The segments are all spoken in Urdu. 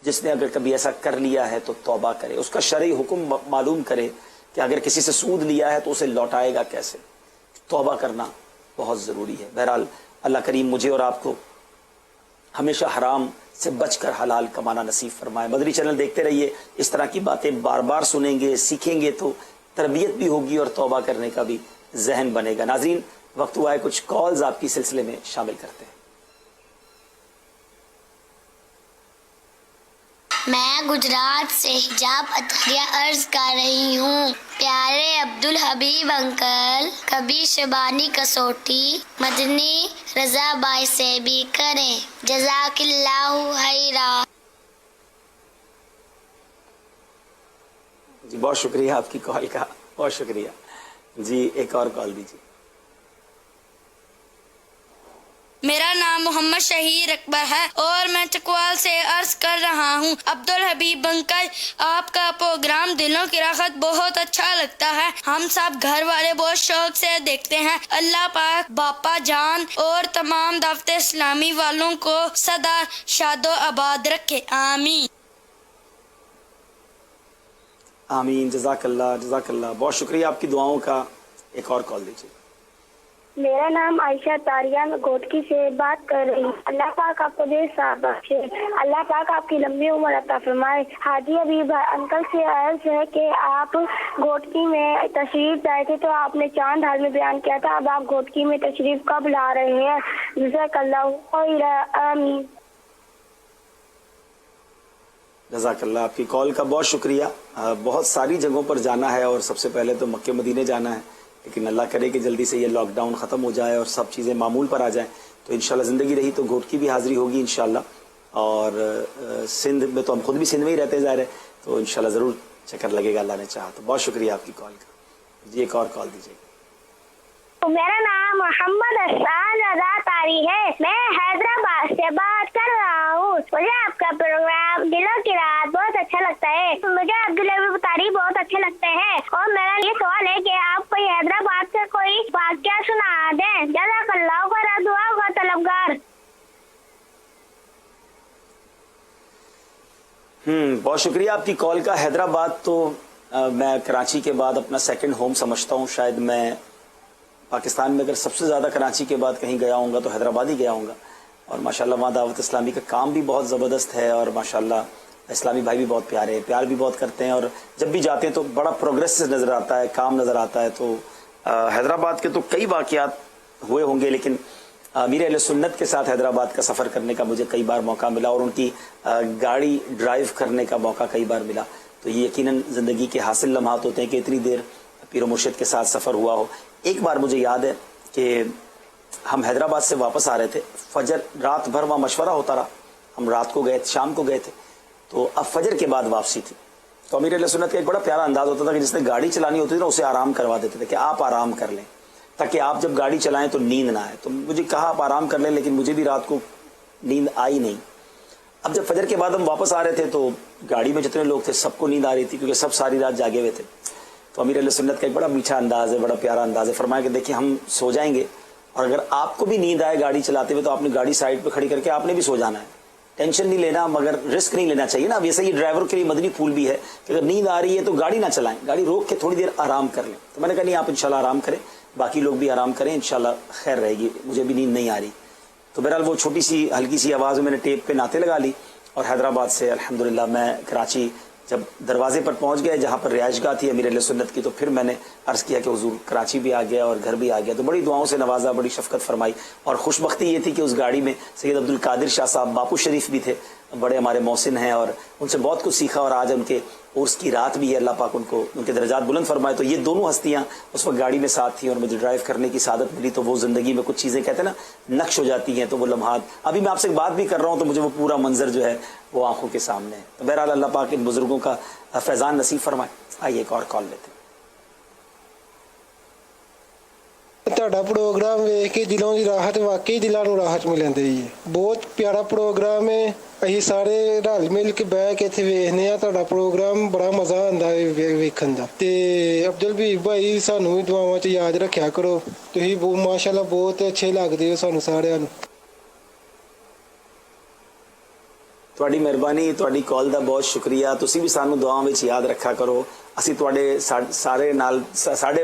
جس نے اگر کبھی ایسا کر لیا ہے تو توبہ کرے، اس کا شرعی حکم معلوم کرے کہ اگر کسی سے سود لیا ہے تو اسے لوٹائے گا کیسے۔ توبہ کرنا بہت ضروری ہے۔ بہرحال اللہ کریم مجھے اور آپ کو ہمیشہ حرام سے بچ کر حلال کمانا نصیب فرمائے۔ مدنی چینل دیکھتے رہیے، اس طرح کی باتیں بار بار سنیں گے، سیکھیں گے تو تربیت بھی ہوگی اور توبہ کرنے کا بھی ذہن بنے گا۔ ناظرین وقت ہوا ہے کچھ کالز آپ کی سلسلے میں شامل کرتے ہیں۔ میں گجرات سے حجاب عطیہ عرض کر رہی ہوں۔ پیارے عبدالحبیب انکل، کبھی شبانی کسوٹی مدنی رضا بائی سے بھی کریں۔ جزاک اللہ خیرا۔ جی بہت شکریہ آپ کی کال کا، بہت شکریہ۔ جی ایک اور کال دیجیے۔ میرا نام محمد شہیر اکبر ہے اور میں چکوال سے عرض کر رہا ہوں۔ عبدالحبیب انکل، آپ کا پروگرام دلوں کی راحت بہت اچھا لگتا ہے، ہم سب گھر والے بہت شوق سے دیکھتے ہیں۔ اللہ پاک باپا جان اور تمام دعوت اسلامی والوں کو سدا شاد و آباد رکھے، آمین۔ آمین، جزاک اللہ، جزاک اللہ، بہت شکریہ آپ کی دعاؤں کا۔ ایک اور کال دیجیے۔ میرا نام عائشہ تاریہ، میں گھوٹکی سے بات کر رہی ہوں۔ اللہ پاک آپ کو دیر صاحب بخشے، اللہ پاک آپ کی لمبی عمر عطا فرمائے۔ حاجی حبیب انکل سے عرض ہے کہ آپ گھوٹکی میں تشریف لائے تھے تو آپ نے چاند حال میں بیان کیا تھا، اب آپ گھوٹکی میں تشریف کب لا رہے ہیں؟ جزاک اللہ خیر، آمین۔ جزاک اللہ، آپ کی کال کا بہت شکریہ۔ بہت ساری جگہوں پر جانا ہے اور سب سے پہلے تو مکہ مدینے جانا ہے، لیکن اللہ کرے کہ جلدی سے یہ لاک ڈاؤن ختم ہو جائے اور سب چیزیں معمول پر آ جائیں تو انشاءاللہ زندگی رہی تو گھوٹکی بھی حاضری ہوگی انشاءاللہ۔ اور سندھ میں تو ہم خود بھی سندھ میں ہی رہتے ظاہر ہے، تو انشاءاللہ ضرور چکر لگے گا اللہ نے چاہا تو۔ بہت شکریہ آپ کی کال کا۔ جی ایک اور کال دیجیے۔ میرا نام محمد احسان رضا طاری ہے، میں حیدرآباد سے بات کر رہا ہوں۔ مجھے آپ کا پروگرام دلوں کی رات بہت اچھا لگتا ہے، مجھے عبدالحبیب طاری بہت اچھے لگتے ہیں، اور میرا یہ سوال ہے کہ آپ کوئی حیدرآباد سے کوئی واقعہ سنا دیں۔ جزاک اللہ خیر، دعا کا طلبگار۔ بہت شکریہ آپ کی کال کا۔ حیدرآباد تو میں کراچی کے بعد اپنا سیکنڈ ہوم سمجھتا ہوں، شاید میں پاکستان میں اگر سب سے زیادہ کراچی کے بعد کہیں گیا ہوں گا تو حیدرآباد ہی گیا ہوں گا، اور ماشاءاللہ وہاں دعوت اسلامی کا کام بھی بہت زبردست ہے، اور ماشاءاللہ اسلامی بھائی بھی بہت پیارے ہیں، پیار بھی بہت کرتے ہیں، اور جب بھی جاتے ہیں تو بڑا پروگریس نظر آتا ہے، کام نظر آتا ہے۔ تو حیدرآباد کے تو کئی واقعات ہوئے ہوں گے، لیکن امیر اہل سنت کے ساتھ حیدرآباد کا سفر کرنے کا مجھے کئی بار موقع ملا اور ان کی گاڑی ڈرائیو کرنے کا موقع کئی بار ملا، تو یہ یقیناً زندگی کے حاصل لمحات ہوتے ہیں کہ اتنی دیر پیر و مرشد کے ساتھ سفر ہوا ہو۔ ایک بار مجھے یاد ہے کہ ہم حیدرآباد سے واپس آ رہے تھے، فجر رات بھر وہاں مشورہ ہوتا رہا، ہم رات کو گئے، شام کو گئے تھے، تو اب فجر کے بعد واپسی تھی۔ تو امیر اہل سنت کا ایک بڑا پیارا انداز ہوتا تھا کہ جس نے گاڑی چلانی ہوتی تھی نا اسے آرام کروا دیتے تھے کہ آپ آرام کر لیں تاکہ آپ جب گاڑی چلائیں تو نیند نہ آئے۔ تو مجھے کہا آپ آرام کر لیں، لیکن مجھے بھی رات کو نیند آئی نہیں۔ اب جب فجر کے بعد ہم واپس آ رہے تھے تو گاڑی میں جتنے لوگ تھے سب کو نیند آ رہی تھی کیونکہ سب ساری رات جاگے ہوئے تھے۔ تو امیر اہل سنت کا ایک بڑا میٹھا انداز ہے، بڑا پیارا انداز ہے، فرمایا کہ دیکھیں ہم سو جائیں گے اور اگر آپ کو بھی نیند آئے گاڑی چلاتے ہوئے تو آپ نے گاڑی سائڈ پہ کھڑی کر کے آپ نے بھی سو جانا ہے، ٹینشن نہیں لینا، مگر رسک نہیں لینا چاہیے نا۔ ویسے ہی ڈرائیور کے لیے مدنی پھول بھی ہے کہ اگر نیند آ رہی ہے تو گاڑی نہ چلائیں، گاڑی روک کے تھوڑی دیر آرام کر لیں۔ تو میں نے کہا نہیں آپ انشاءاللہ آرام کریں، باقی لوگ بھی آرام کریں، انشاءاللہ خیر رہے گی، مجھے بھی نیند نہیں آ رہی۔ تو بہرحال وہ چھوٹی سی ہلکی سی آواز میں نے ٹیپ پہ نعتیں لگا لی اور حیدرآباد سے الحمدللہ میں کراچی جب دروازے پر پہنچ گئے جہاں پر رہائش گاہ تھی امیر اہل سنت کی، تو پھر میں نے عرض کیا کہ حضور کراچی بھی آ گیا اور گھر بھی آ گیا۔ تو بڑی دعاؤں سے نوازا، بڑی شفقت فرمائی، اور خوش بختی یہ تھی کہ اس گاڑی میں سید عبدالقادر شاہ صاحب باپو شریف بھی تھے، بڑے ہمارے محسن ہیں، اور ان سے بہت کچھ سیکھا، اور آج ان کے عرس کی رات بھی ہے، اللہ پاک ان کو ان کے درجات بلند فرمائے۔ تو یہ دونوں ہستیاں اس وقت گاڑی میں ساتھ تھیں اور مجھے ڈرائیو کرنے کی سعادت ملی، تو وہ زندگی میں کچھ چیزیں کہتے ہیں نا نقش ہو جاتی ہیں، تو وہ لمحات ابھی میں آپ سے بات بھی کر رہا ہوں تو مجھے وہ پورا منظر جو ہے وہ آنکھوں کے سامنے ہے۔ تو بہرحال اللہ پاک ان بزرگوں کا فیضان نصیب فرمائے۔ آئیے ایک اور کال لیتے ہیں۔ ਤੁਹਾਡਾ ਪ੍ਰੋਗਰਾਮ ਵੇਖ ਕੇ ਦਿਲੋਂ ਦੀ ਰਾਹਤ, ਵਾਕਈ ਦਿਲਾਂ ਨੂੰ ਰਾਹਤ ਮਿਲਦੀ ਹੈ। ਬਹੁਤ ਪਿਆਰਾ ਪ੍ਰੋਗਰਾਮ ਹੈ, ਅਸੀਂ ਸਾਰੇ ਰਲ ਮਿਲ ਕੇ ਬਹਿ ਕੇ ਇੱਥੇ ਵੇਖਦੇ ਆ ਤੁਹਾਡਾ ਪ੍ਰੋਗਰਾਮ, ਬੜਾ ਮਜ਼ਾ ਆਉਂਦਾ ਹੈ ਵੇਖਣ ਦਾ। ਤੇ ਅਬਦੁਲਹਬੀਬ ਭਾਈ ਸਾਨੂੰ ਵੀ ਦੁਆਵਾਂ 'ਚ ਯਾਦ ਰੱਖਿਆ ਕਰੋ, ਤੁਸੀਂ ਮਾਸ਼ਾਅੱਲਾ ਬਹੁਤ ਅੱਛੇ ਲੱਗਦੇ ਹੋ ਸਾਨੂੰ ਸਾਰਿਆਂ ਨੂੰ। ਤੁਹਾਡੀ ਮਿਹਰਬਾਨੀ, ਤੁਹਾਡੀ ਕਾਲ ਦਾ ਬਹੁਤ ਸ਼ੁਕਰੀਆ। ਤੁਸੀਂ ਵੀ ਸਾਨੂੰ ਦੁਆਵਾਂ ਵਿੱਚ ਯਾਦ ਰੱਖਿਆ ਕਰੋ। ਅਸੀਂ ਤੁਹਾਡੇ ਸਾਰੇ ਨਾਲ ਸਾਡੇ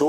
2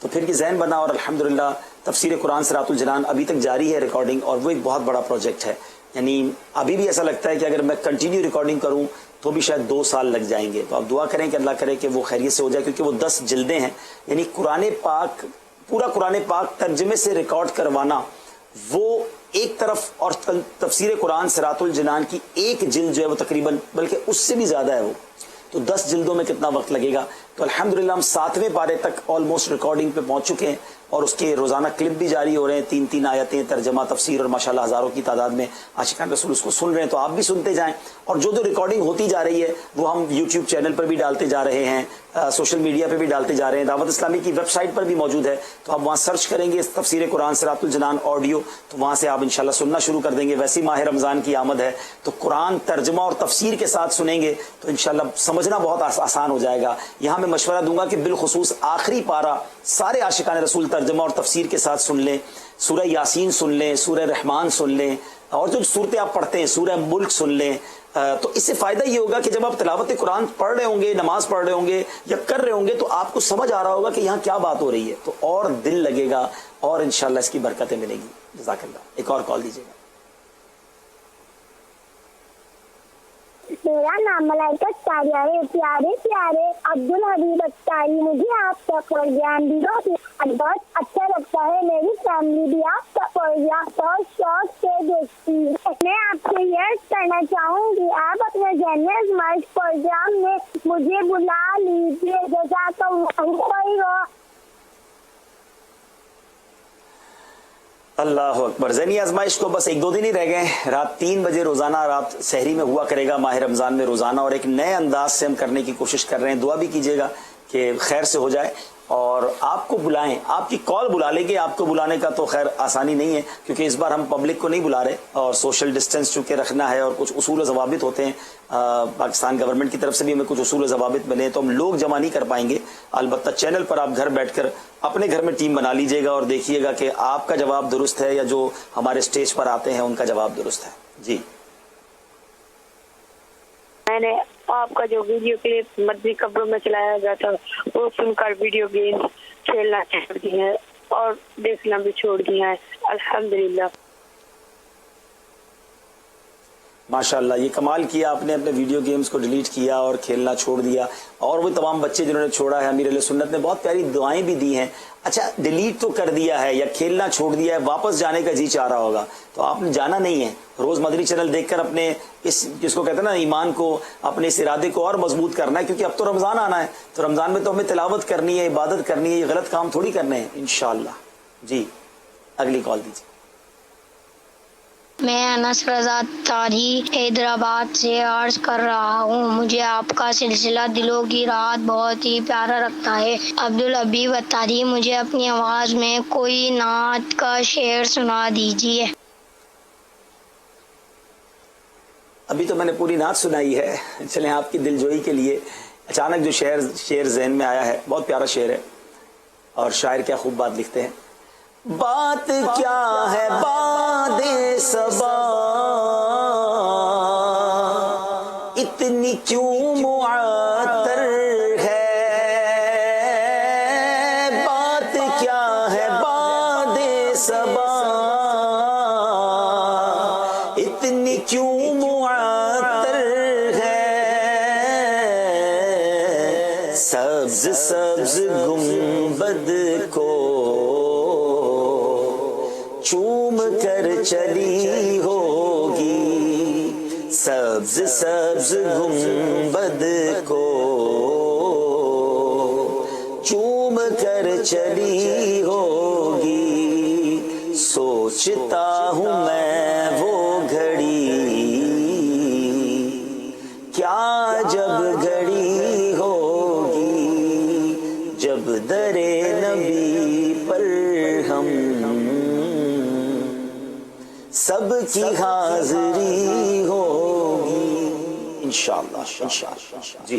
تو پھر یہ ذہن بنا اور الحمدللہ تفسیر قرآن صراط الجنان ابھی تک جاری ہے ریکارڈنگ، اور وہ ایک بہت بڑا پروجیکٹ ہے. یعنی ابھی بھی ایسا لگتا ہے کہ اگر میں کنٹینیو ریکارڈنگ کروں تو بھی شاید 2 سال لگ جائیں گے. تو آپ دعا کریں کہ اللہ کرے کہ وہ خیریت سے ہو جائے، کیونکہ وہ 10 جلدیں ہیں. یعنی قرآن پاک، پورا قرآن پاک ترجمے سے ریکارڈ کروانا وہ ایک طرف، اور تفسیر قرآن صراط الجنان کی ایک جلد جو ہے وہ تقریباً بلکہ اس سے بھی زیادہ ہے، وہ تو 10 جلدوں میں کتنا وقت لگے گا. تو الحمدللہ ہم 7ویں پارے تک آلموسٹ ریکارڈنگ پہ پہنچ چکے ہیں، اور اس کے روزانہ کلپ بھی جاری ہو رہے ہیں، 3 آیتیں ترجمہ تفسیر، اور ماشاءاللہ ہزاروں کی تعداد میں عاشقان رسول اس کو سن رہے ہیں. تو آپ بھی سنتے جائیں، اور جو ریکارڈنگ ہوتی جا رہی ہے وہ ہم یوٹیوب چینل پر بھی ڈالتے جا رہے ہیں، سوشل میڈیا پہ بھی ڈالتے جا رہے ہیں. دعوت اسلامی کی ویب سائٹ پر بھی موجود ہے، تو آپ وہاں سرچ کریں گے تفسیر قرآن صراط الجنان آڈیو، تو وہاں سے آپ انشاءاللہ سننا شروع کر دیں گے. ویسے ماہ رمضان کی آمد ہے تو قرآن ترجمہ اور تفسیر کے ساتھ سنیں گے تو انشاءاللہ سمجھنا بہت آسان ہو جائے گا. یہاں میں مشورہ دوں گا کہ بالخصوص آخری پارہ سارے عاشقان رسول ترجمہ اور تفسیر کے ساتھ سن لیں. سورہ یاسین سن لیں، سورہ رحمان سن لیں، اور جو صورتیں آپ پڑھتے ہیں سورہ ملک سن لیں. تو اس سے فائدہ یہ ہوگا کہ جب آپ تلاوت قرآن پڑھ رہے ہوں گے، نماز پڑھ رہے ہوں گے یا کر رہے ہوں گے، تو آپ کو سمجھ آ رہا ہوگا کہ یہاں کیا بات ہو رہی ہے، تو اور دل لگے گا اور انشاءاللہ اس کی برکتیں ملیں گی. جزاک اللہ. ایک اور کال دیجیے گا. میرا نام ملائکہ تاریہ ہے. پیارے پیارے عبدالحبیب اتاری، مجھے آپ کا پروگرام بہت اچھا لگتا ہے. میری فیملی بھی آپ کا پروگرام بہت شوق سے دیکھتی ہے. میں آپ سے یہ کرنا چاہوں گی، آپ اپنے جنرل مارچ پروگرام میں مجھے بلا لیجیے. جزاک اللہ خیر. اللہ اکبر. ذہنی آزمائش کو بس 1-2 دن ہی رہ گئے. رات 3 بجے روزانہ رات سحری میں ہوا کرے گا ماہ رمضان میں روزانہ، اور ایک نئے انداز سے ہم کرنے کی کوشش کر رہے ہیں. دعا بھی کیجیے گا کہ خیر سے ہو جائے، اور آپ کو بلائیں، آپ کی کال بلا لیں گے. آپ کو بلانے کا تو خیر آسانی نہیں ہے، کیونکہ اس بار ہم پبلک کو نہیں بلا رہے، اور سوشل ڈسٹینس چونکہ رکھنا ہے، اور کچھ اصول و ضوابط ہوتے ہیں. پاکستان گورنمنٹ کی طرف سے بھی ہمیں کچھ اصول و ضوابط بنے، تو ہم لوگ جمع نہیں کر پائیں گے. البتہ چینل پر آپ گھر بیٹھ کر اپنے گھر میں ٹیم بنا لیجئے گا، اور دیکھیے گا کہ آپ کا جواب درست ہے یا جو ہمارے سٹیج پر آتے ہیں ان کا جواب درست ہے. جی میں نے آپ کا جو ویڈیو کلپ مدنی قبروں میں چلایا گیا تھا وہ سن کر ویڈیو گیم کھیلنا چھوڑ دی ہے اور دیکھنا بھی چھوڑ دیا ہے. الحمدللہ. ماشاءاللہ، یہ کمال کیا آپ نے، اپنے ویڈیو گیمز کو ڈیلیٹ کیا اور کھیلنا چھوڑ دیا. اور وہ تمام بچے جنہوں نے چھوڑا ہے، امیر علیہ سنت نے بہت پیاری دعائیں بھی دی ہیں. اچھا، ڈیلیٹ تو کر دیا ہے یا کھیلنا چھوڑ دیا ہے، واپس جانے کا جی چاہ رہا ہوگا، تو آپ نے جانا نہیں ہے. روز مدنی چینل دیکھ کر اپنے اس جس کو کہتے ہیں نا ایمان کو، اپنے اس ارادے کو اور مضبوط کرنا ہے، کیونکہ اب تو رمضان آنا ہے. تو رمضان میں تو ہمیں تلاوت کرنی ہے، عبادت کرنی ہے، یہ غلط کام تھوڑی کرنے ہیں انشاءاللہ. جی اگلی کال دیجیے. میں انس رضا تاری حیدرآباد سے عرض کر رہا ہوں. مجھے آپ کا سلسلہ دلوں کی راحت بہت ہی پیارا لگتا ہے. عبدالحبیب اتاری، مجھے اپنی آواز میں کوئی نعت کا شعر سنا دیجیے. ابھی تو میں نے پوری نعت سنائی ہے. چلیں آپ کی دل جوئی کے لیے اچانک جو شعر ذہن میں آیا ہے، بہت پیارا شعر ہے، اور شاعر کیا خوب بات لکھتے ہیں. بات کیا ہے باد صبا، اتنی کیوں معطر ہے. بات کیا ہے باد صبا، اتنی کیوں معطر ہے. سبز سبز گنبد کو چوم کر چلی ہوگی. سبز سبز گنبد کو چوم کر چلی ہوگی. سوچتا ہوں میں وہ گھڑی، کیا جب گھڑی ہوگی، جب در نبی پر ہم سب کی حاضری ہوگی انشاءاللہ. جی